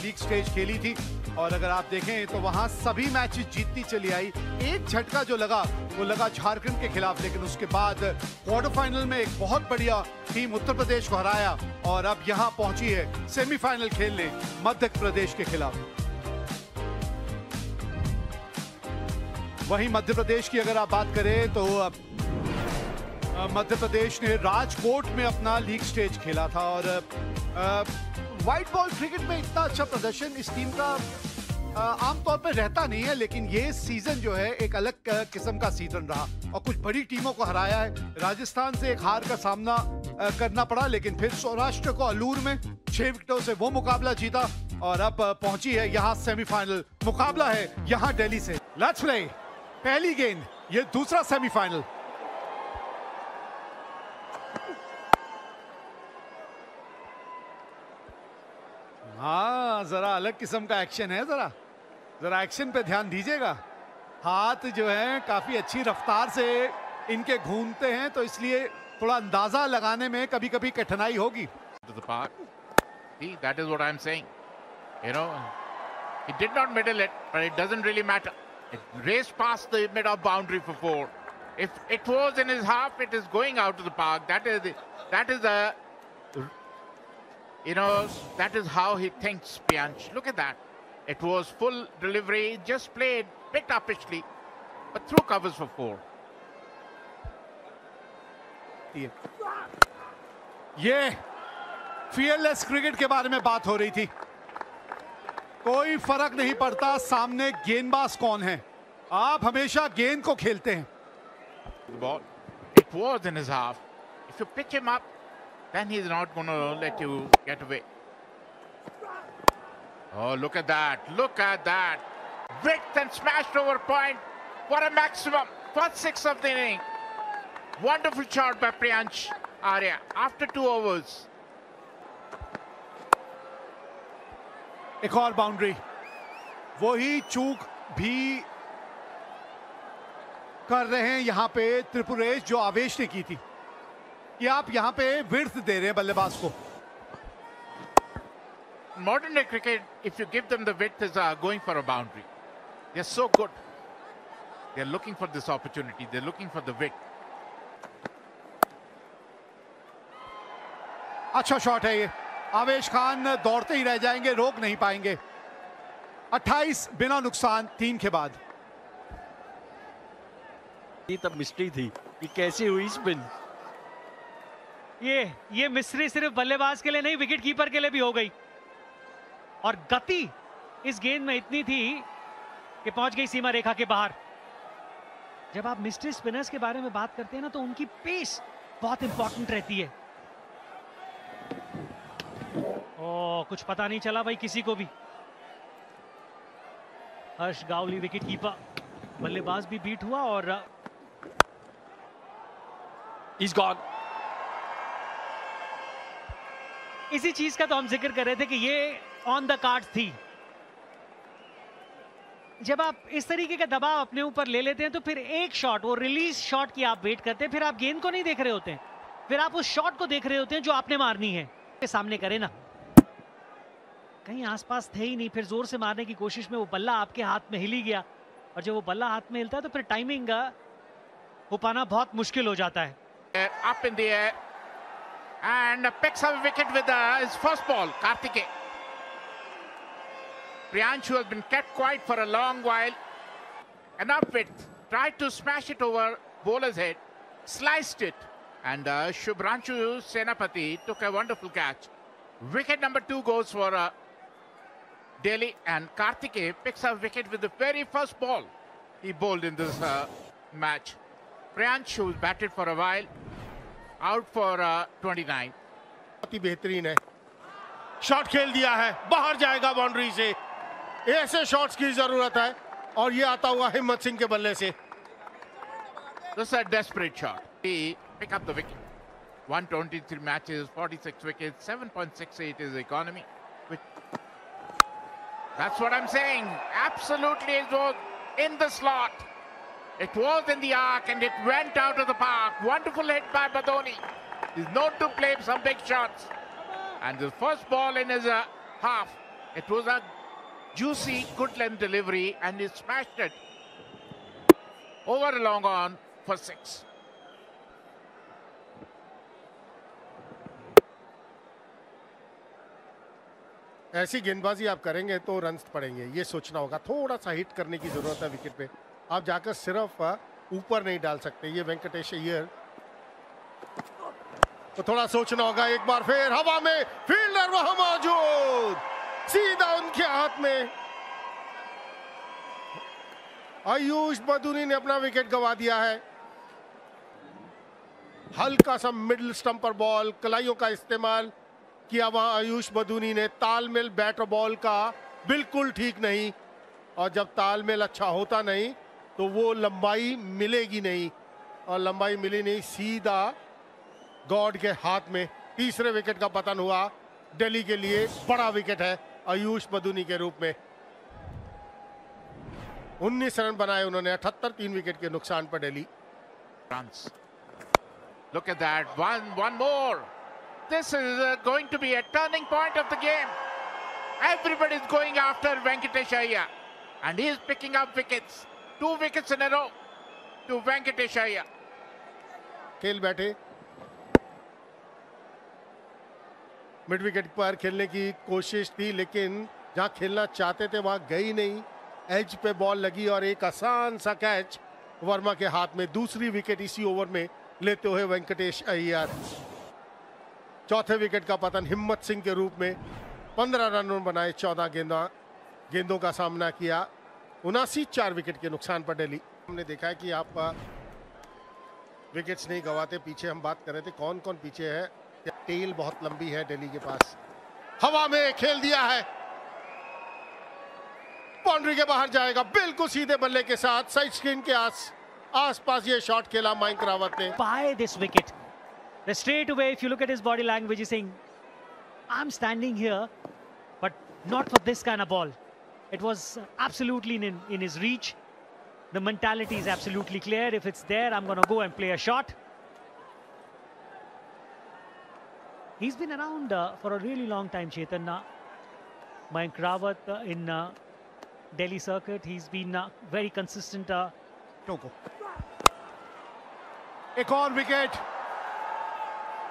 League stage खेली थी और अगर आप देखें तो वहां सभी मैचेस जीतती चली आई। एक झटका जो लगा वो लगा झारखंड के खिलाफ, लेकिन उसके बाद क्वार्टर फाइनल में एक बहुत बढ़िया टीम उत्तर प्रदेश को हराया और अब यहां पहुंची है सेमीफाइनल खेलने मध्य प्रदेश के खिलाफ। वहीं मध्य प्रदेश की अगर आप बात करें तो मध्य प्रदेश ने राजकोट में अपना लीग स्टेज खेला था और व्हाइट बॉल क्रिकेट में इतना अच्छा प्रदर्शन इस टीम का आमतौर पर रहता नहीं है, लेकिन ये सीजन जो है एक अलग किस्म का सीजन रहा और कुछ बड़ी टीमों को हराया है। राजस्थान से एक हार का सामना करना पड़ा, लेकिन फिर सौराष्ट्र को अलूर में 6 विकेटों से वो मुकाबला जीता और अब पहुंची है यहाँ सेमीफाइनल। मुकाबला है यहाँ दिल्ली से। Let's play. पहली गेंद, ये दूसरा सेमीफाइनल। हाँ, जरा अलग किस्म का एक्शन है, जरा एक्शन पे ध्यान दीजिएगा। हाथ जो है काफी अच्छी रफ्तार से इनके घूमते हैं, तो इसलिए थोड़ा अंदाजा लगाने में कभी कभी कठिनाई होगी। That is what I'm saying. You know, he did not middle it, but it doesn't really matter. It raced past the mid-off boundary for 4. If it was in his half, it is going out to the park. That is how he thinks, Priyansh. Look at that. It was full delivery, just played bit uppishly, but threw covers for 4. ये fearless cricket के बारे में बात हो रही थी। कोई फर्क नहीं पड़ता सामने गेंदबाज कौन है, आप हमेशा गेंद को खेलते हैं। The ball. It was in his half. If you pitch him up, then he's not going to let you get away. Oh, look at that. Look at that. Width and smashed over point. What a maximum. First 6 of the inning. Wonderful shot by Priyansh Arya after 2 overs. एक और boundary. वही चूक भी कर रहे हैं यहाँ पे त्रिपुरेश जो आवेश ने की थी कि आप यहाँ पे विड्थ दे रहे हैं बल्लेबाज को। Modern day cricket, if you give them the width, is going for a boundary. They're so good. They're looking for this opportunity. They're looking for the width. अच्छा शॉट है ये। आवेश खान दौड़ते ही रह जाएंगे, रोक नहीं पाएंगे। 28 बिना नुकसान 3 के बाद। ये तब मिस्ट्री थी कि कैसे हुई स्पिन। ये मिस्ट्री सिर्फ बल्लेबाज के लिए नहीं, विकेट कीपर के लिए भी हो गई। और गति इस गेंद में इतनी थी कि पहुंच गई सीमा रेखा के बाहर। जब आप मिस्ट्री स्पिनर्स के बारे में बात करते हैं ना, तो उनकी पेस बहुत इंपॉर्टेंट रहती है। कुछ पता नहीं चला भाई किसी को भी। हर्ष गावली विकेट कीपर, बल्लेबाज भी बीट हुआ और He's gone. इसी चीज का तो हम जिक्र कर रहे थे कि ये ऑन द कार्ड थी। जब आप इस तरीके का दबाव अपने ऊपर ले लेते हैं तो फिर एक शॉट, वो रिलीज शॉट की आप वेट करते हैं, फिर आप गेंद को नहीं देख रहे होते हैं, फिर आप उस शॉट को देख रहे होते हैं जो आपने मारनी है। सामने करे ना, कहीं आसपास थे ही नहीं, फिर जोर से मारने की कोशिश में वो बल्ला आपके हाथ में हिल ही गया, और जब वो बल्ला हाथ में हिलता है तो फिर टाइमिंग हो पाना बहुत मुश्किल हो जाता है। Up in the air and picks up a wicket with his first ball, Karthikeyan. Priyansh, who has been kept quiet for a long while, and up with, tried to smash it over bowler's head, sliced it, and Shubhranshu Senapati took a wonderful catch. Wicket number 2 goes for Delhi, and Karthikeyan picks up wicket with the very first ball he bowled in this match. Priyansh, who's batted for a while, out for 29. बहुत ही बेहतरीन है, shot खेल दिया है, बाहर जाएगा boundary से। ऐसे शॉट्स की जरूरत है और ये आता हुआ हिम्मत सिंह के बल्ले से। This is a desperate shot. He pick up the wicket. 123 matches, 46 wickets, 7.68 is the economy. That's what I'm saying. Absolutely, it was in the slot. It was in the arc and it went out of the park. Wonderful hit by Badoni. He's known to play some big shots. And the first ball in his half, It was a juicy, good length delivery, and he smashed it over a long on for 6. ऐसी गेंदबाजी आप करेंगे तो runs पड़ेंगे, ये सोचना होगा। थोड़ा सा हिट करने की जरूरत है विकेट पे। आप जाकर सिर्फ ऊपर नहीं डाल सकते। ये वेंकटेश अय्यर तो थोड़ा सोचना होगा। एक बार फिर हवा में, फील्डर वहां मौजूद, सीधा उनके हाथ में। आयुष बदूनी ने अपना विकेट गंवा दिया है। हल्का सा मिडिल स्टंप पर बॉल, कलाइयों का इस्तेमाल किया वहां आयुष बदूनी ने। तालमेल बैट और बॉल का बिल्कुल ठीक नहीं, और जब तालमेल अच्छा होता नहीं तो वो लंबाई मिलेगी नहीं, और लंबाई मिली नहीं, सीधा गॉड के हाथ में। तीसरे विकेट का पतन हुआ। दिल्ली के लिए बड़ा विकेट है आयुष बदूनी के रूप में। 19 रन बनाए उन्होंने, 78, 3 विकेट के नुकसान पर Delhi. Runs. Look at that. One more. This is going to be a turning point of the game. Everybody is going after Venkatesh Iyer, and he is picking up wickets. 2 wickets in a row to Venkatesh Iyer. खेल बैठे, mid wicket पर खेलने की कोशिश थी, लेकिन जहां खेलना चाहते थे वहां गई नहीं। एज पे बॉल लगी और एक आसान सा कैच वर्मा के हाथ में। दूसरी विकेट इसी ओवर में लेते हुए वेंकटेश अय्यर। चौथे विकेट का पतन हिम्मत सिंह के रूप में। 15 रन बनाए, 14 गेंदों का सामना किया। 79, 4 विकेट के नुकसान पर दिल्ली। हमने देखा है कि आप विकेट्स नहीं गंवाते। पीछे हम बात कर रहे थे, कौन कौन पीछे है। टेल बहुत लंबी है दिल्ली के पास। हवा में खेल दिया है, बाउंड्री के बाहर जाएगा, बिल्कुल सीधे बल्ले के साथ। साइड स्क्रीन के आसपास ये शॉट खेला मयंक रावत ने। By this wicket, the straight away, if you look at his body language, he's saying, "I'm standing here, but not for this kind of ball." It was absolutely in his reach. The mentality is absolutely clear. If it's there, I'm going to go and play a shot. He's been around for a really long time, Chetan. Mayank Rawat in Delhi circuit, he's been very consistent. टोको एक और wicket.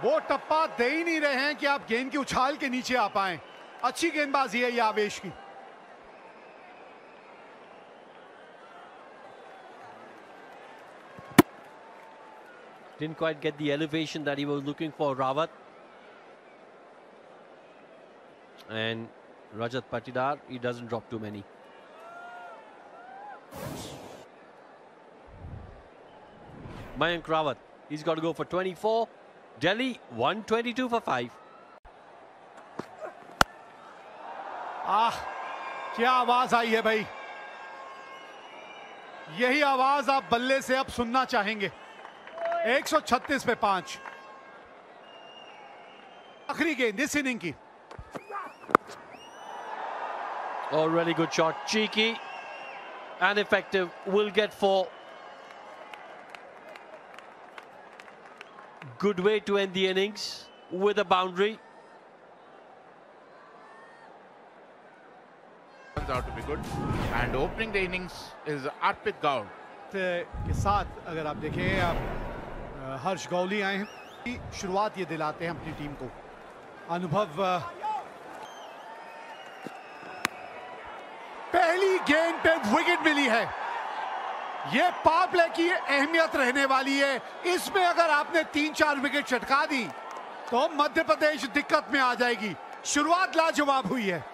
वो टप्पा दे ही नहीं रहे हैं कि आप गेंद की उछाल के नीचे आ पाएं। अच्छी गेंदबाजी है ये आवेश की। Didn't quite get the elevation that he was looking for, Rawat. And Rajat Patidar, he doesn't drop too many. Mayank Rawat, he's got to go for 24. Delhi, 122 for 5. क्या आवाज आई है भाई। यही आवाज आप बल्ले से अब सुनना चाहेंगे। 136 पे 5। आखिरी गेंद इस इनिंग की। Oh, really good shot. Cheeky and effective. Will get 4. Good way to end the innings with a boundary. Turns out to be good. And opening the innings is Arpit Gaur. के साथ अगर आप देखें, आप हर्ष गौली आए हैं। शुरुआत ये दिलाते हैं अपनी टीम को। अनुभव पहली गेंद पे विकेट मिली है। ये पावर प्ले की अहमियत रहने वाली है। इसमें अगर आपने 3-4 विकेट चटका दी तो मध्य प्रदेश दिक्कत में आ जाएगी। शुरुआत लाजवाब हुई है।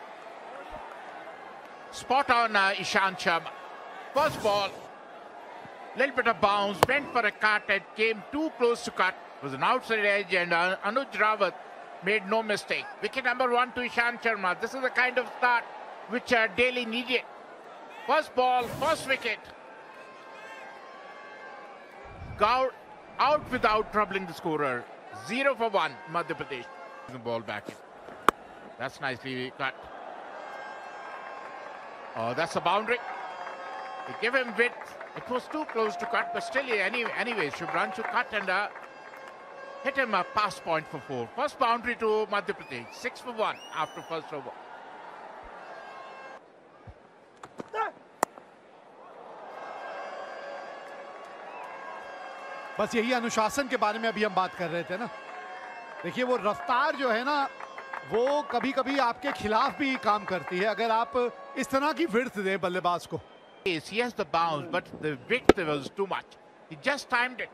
Spot on Ishant Sharma. First ball, little bit of bounce, went for a cut, and came too close to cut. It was an outside edge, and Anuj Rawat made no mistake. Wicket number 1 to Ishant Sharma. This is the kind of start which Delhi needed. First ball, first wicket. Gaur out without troubling the scorer. 0 for 1, Madhya Pradesh. The ball back in. That's nicely cut. Oh, that's a boundary. They give him width. It was too close to cut, but still, anyway, Shubhranshu cut and hit him a pass point for 4. First boundary to Madhya Pradesh. 6 for 1 after first over. बस यही अनुशासन के बारे में अभी हम बात कर रहे थे ना। देखिए वो रफ्तार जो है ना, वो कभी कभी आपके खिलाफ भी काम करती है अगर आप इस तरह की विड्थ दें बल्लेबाज को। He has the bounce, but the width was too much. He just timed it.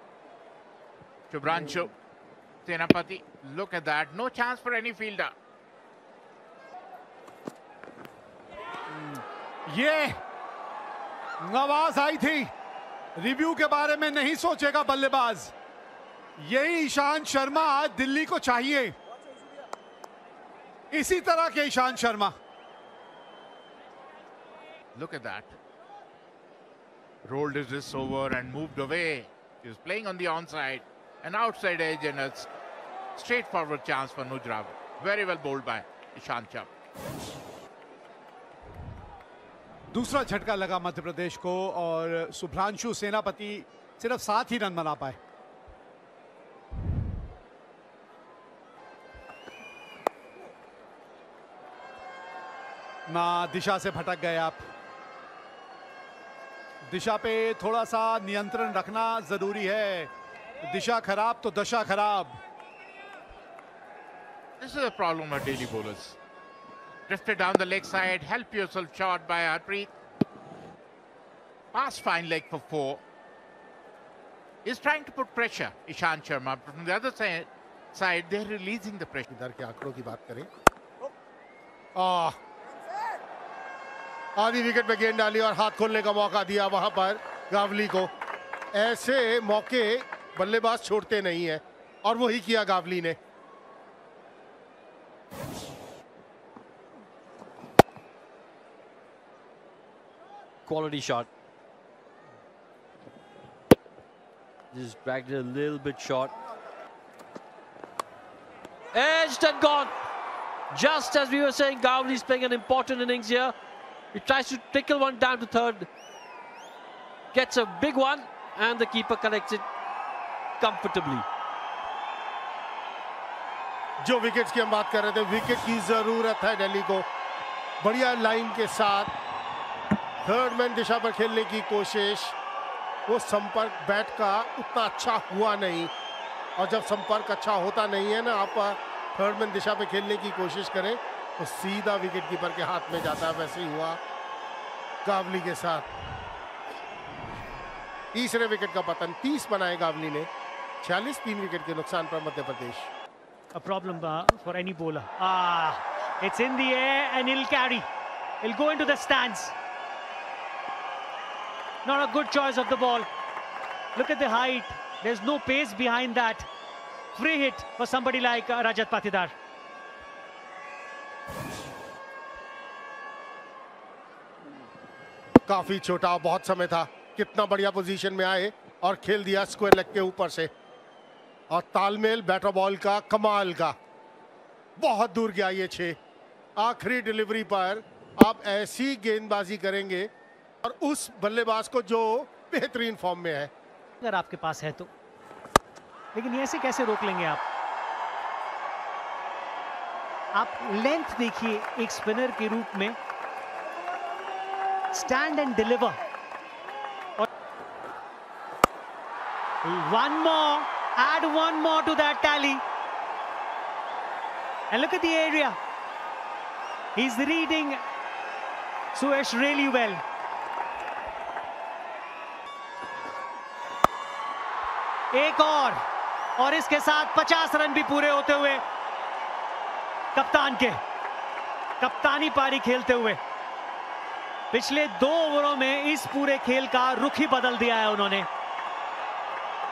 Shubhranshu Senapati, look at that. No chance for any fielder. ये आवाज आई थी, रिव्यू के बारे में नहीं सोचेगा बल्लेबाज। यही ईशांत शर्मा आज दिल्ली को चाहिए, इसी तरह के Ishant Sharma. Look at that. Rolled his wrists over and moved away. He was playing on the onside, an outside edge, and a straightforward chance for Nuj Rawat. Very well bowled by Ishant Sharma. दूसरा झटका लगा मध्य प्रदेश को और शुभ्रांशु सेनापति सिर्फ 7 ही run बना पाए। ना दिशा से भटक गए आप। दिशा पे थोड़ा सा नियंत्रण रखना जरूरी है। दिशा खराब तो दशा खराब। This is a problem of Delhi bowlers. Drifted down the leg side, help yourself shot by Harpreet. Pass fine leg for 4. He's trying to put pressure, Ishant Sharma. But from the other side, they're releasing the pressure. इधर के आंकड़ों की बात करें, आधी wicket पे गेंद डाली और हाथ खोलने का मौका दिया वहां पर गावली को। ऐसे मौके बल्लेबाज छोड़ते नहीं है और वही किया गावली ने। Quality shot. Just dragged it a little bit short. Edged and gone. Just as we were saying, Gavli is playing an important innings here. He tries to trickle one down to third. Gets a big one and the keeper collects it comfortably. जो wickets की हम बात कर रहे थे, wicket की जरूरत है दिल्ली को। बढ़िया लाइन के साथ थर्ड मैन दिशा पर खेलने की कोशिश। वो संपर्क बैट का उतना अच्छा हुआ नहीं, और जब संपर्क अच्छा होता नहीं है ना, आप थर्ड मैन दिशा पे खेलने की कोशिश करें तो सीधा विकेट कीपर के हाथ में जाता है। वैसे ही हुआ गावली के साथ। तीसरे विकेट का पतन, 30 बनाए गावली ने। 46 3 विकेट के नुकसान पर Madhya Pradesh. A problem for any bowler. It's in the air and he'll carry. He'll go into the stands. Not a good choice of the ball. Look at the height. There's no pace behind that. Free hit for somebody like Rajat Patidar. काफी छोटा, बहुत समय था। कितना बढ़िया position में आए और खेल दिया स्क्वायर लेग के ऊपर से। और तालमेल बैटर बॉल का कमाल का। बहुत दूर गया ये 6। आखिरी डिलीवरी पर आप ऐसी गेंदबाजी करेंगे और उस बल्लेबाज को जो बेहतरीन फॉर्म में है। अगर आपके पास है तो, लेकिन ऐसे कैसे रोक लेंगे आप? आप लेंथ देखिए एक स्पिनर के रूप में। Stand and deliver. और one more, add one more to that tally. And look at the area. He's reading Suyash really well. एक और इसके साथ 50 रन भी पूरे होते हुए कप्तान के कप्तानी पारी खेलते हुए। पिछले 2 ओवरों में इस पूरे खेल का रुख ही बदल दिया है उन्होंने।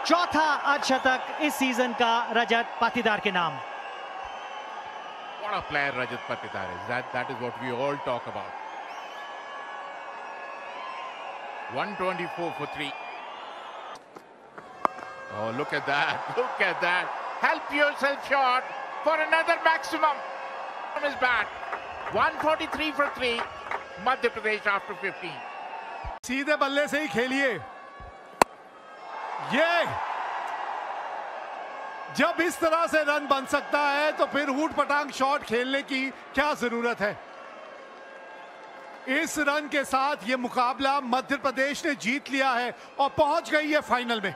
चौथा अर्धशतक इस सीजन का रजत पाटीदार के नाम। What a player Rajat Patidar is. That is what we all talk about. 124 for 3. Oh, look at that. Look at that. Help yourself shot for another maximum from his bat. 143 for 3. Madhya Pradesh after 15. सीधे बल्ले से ही खेलिए। ये जब इस तरह से run बन सकता है तो फिर ऊट पटांग शॉट खेलने की क्या जरूरत है? इस रन के साथ ये मुकाबला मध्य प्रदेश ने जीत लिया है और पहुंच गई है फाइनल में।